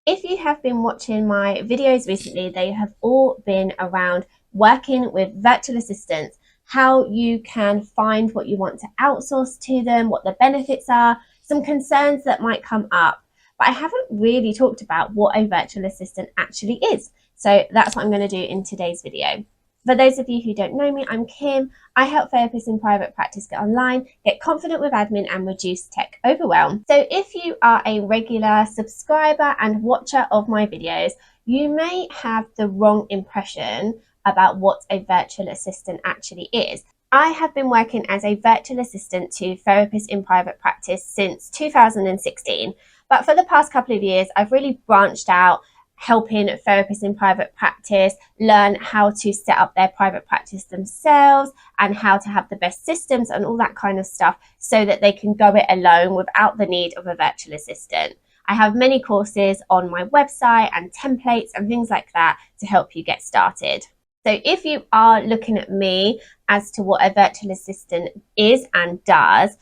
If you have been watching my videos recently, they have all been around working with virtual assistants, how you can find what you want to outsource to them, what the benefits are, some concerns that might come up. But I haven't really talked about what a virtual assistant actually is. So that's what I'm going to do in today's video. For those of you who don't know me, I'm Kim. I help therapists in private practice get online, get confident with admin, and reduce tech overwhelm. So if you are a regular subscriber and watcher of my videos, you may have the wrong impression about what a virtual assistant actually is. I have been working as a virtual assistant to therapists in private practice since 2016. But for the past couple of years, I've really branched out helping therapists in private practice learn how to set up their private practice themselves and how to have the best systems and all that kind of stuff so that they can go it alone without the need of a virtual assistant. I have many courses on my website and templates and things like that to help you get started. So if you are looking at me as to what a virtual assistant is and does,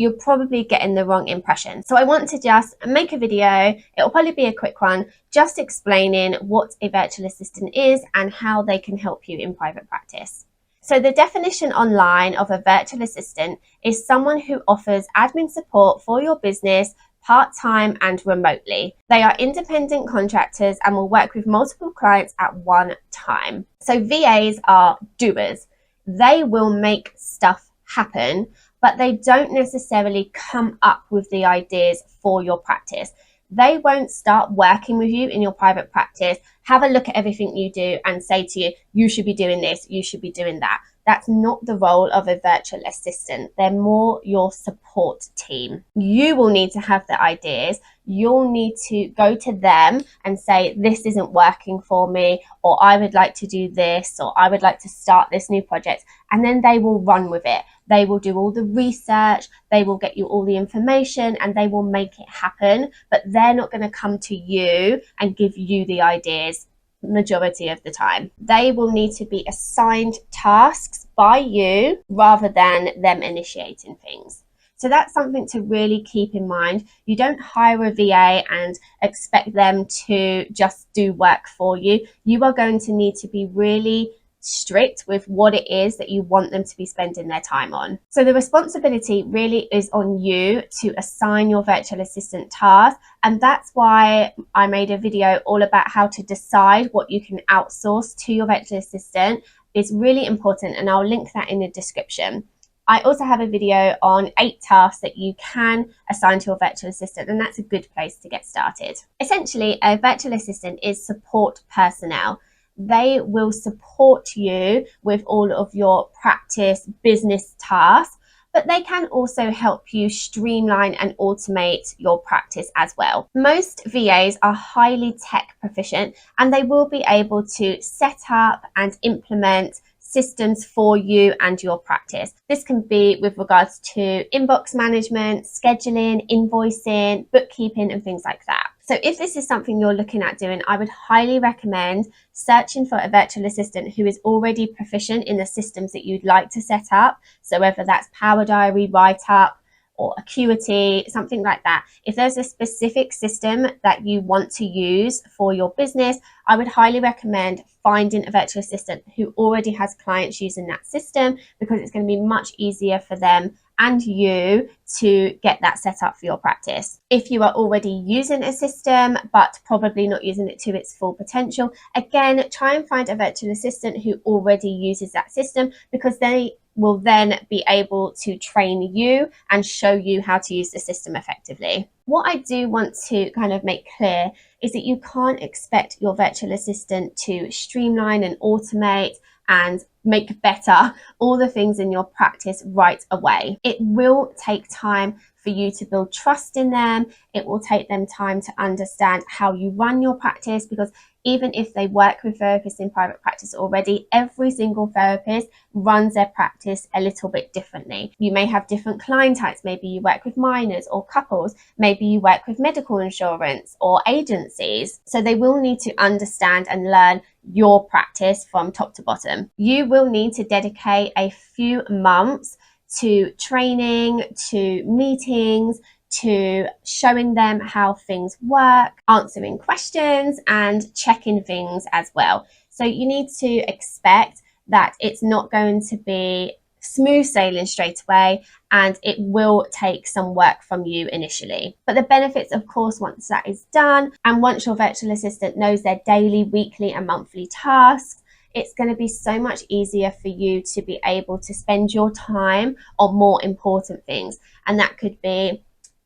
you're probably getting the wrong impression. So I want to just make a video. It'll probably be a quick one, just explaining what a virtual assistant is and how they can help you in private practice. So the definition online of a virtual assistant is someone who offers admin support for your business part-time and remotely. They are independent contractors and will work with multiple clients at one time. So VAs are doers. They will make stuff happen, but they don't necessarily come up with the ideas for your practice. They won't start working with you in your private practice, have a look at everything you do and say to you, you should be doing this, you should be doing that. That's not the role of a virtual assistant. They're more your support team. You will need to have the ideas. You'll need to go to them and say, this isn't working for me, or I would like to do this, or I would like to start this new project. And then they will run with it. They will do all the research, they will get you all the information, and they will make it happen. But they're not going to come to you and give you the ideas majority of the time. They will need to be assigned tasks by you rather than them initiating things. So that's something to really keep in mind. You don't hire a VA and expect them to just do work for you. You are going to need to be really strict with what it is that you want them to be spending their time on. So the responsibility really is on you to assign your virtual assistant tasks, and that's why I made a video all about how to decide what you can outsource to your virtual assistant. It's really important, and I'll link that in the description. I also have a video on 8 tasks that you can assign to your virtual assistant, and that's a good place to get started. Essentially, a virtual assistant is support personnel. They will support you with all of your practice business tasks, but they can also help you streamline and automate your practice as well. Most VAs are highly tech proficient, and they will be able to set up and implement systems for you and your practice. This can be with regards to inbox management, scheduling, invoicing, bookkeeping, and things like that. So if this is something you're looking at doing, I would highly recommend searching for a virtual assistant who is already proficient in the systems that you'd like to set up. So whether that's Power Diary, WriteUp, or Acuity, something like that. If there's a specific system that you want to use for your business, I would highly recommend finding a virtual assistant who already has clients using that system, because it's going to be much easier for them and you to get that set up for your practice. If you are already using a system but probably not using it to its full potential, again, try and find a virtual assistant who already uses that system, because they will then be able to train you and show you how to use the system effectively. What I do want to kind of make clear is that you can't expect your virtual assistant to streamline and automate and make better all the things in your practice right away. It will take time for you to build trust in them. It will take them time to understand how you run your practice, because even if they work with therapists in private practice already, every single therapist runs their practice a little bit differently. You may have different client types. Maybe you work with minors or couples. Maybe you work with medical insurance or agencies. So they will need to understand and learn your practice from top to bottom. You will need to dedicate a few months to training, to meetings, to showing them how things work, answering questions, and checking things as well. So you need to expect that it's not going to be smooth sailing straight away, and it will take some work from you initially. But the benefits, of course, once that is done, and once your virtual assistant knows their daily, weekly, and monthly tasks, it's going to be so much easier for you to be able to spend your time on more important things. And that could be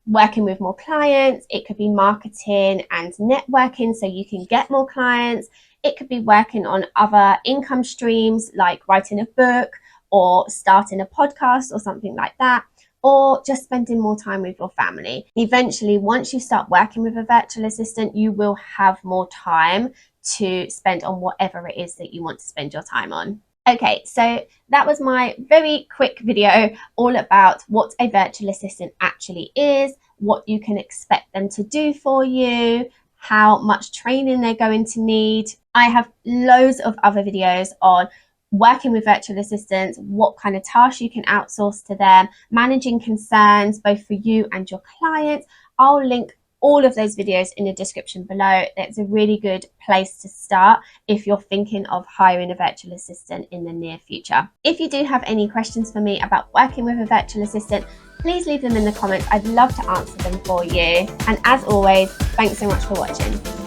working with more clients, it could be marketing and networking so you can get more clients, it could be working on other income streams like writing a book or starting a podcast or something like that, or just spending more time with your family. Eventually, once you start working with a virtual assistant, you will have more time to spend on whatever it is that you want to spend your time on. Okay, so that was my very quick video all about what a virtual assistant actually is, what you can expect them to do for you, how much training they're going to need. I have loads of other videos on working with virtual assistants, what kind of tasks you can outsource to them, managing concerns both for you and your clients. I'll link all of those videos in the description below. It's a really good place to start if you're thinking of hiring a virtual assistant in the near future. If you do have any questions for me about working with a virtual assistant, please leave them in the comments. I'd love to answer them for you. And as always, thanks so much for watching.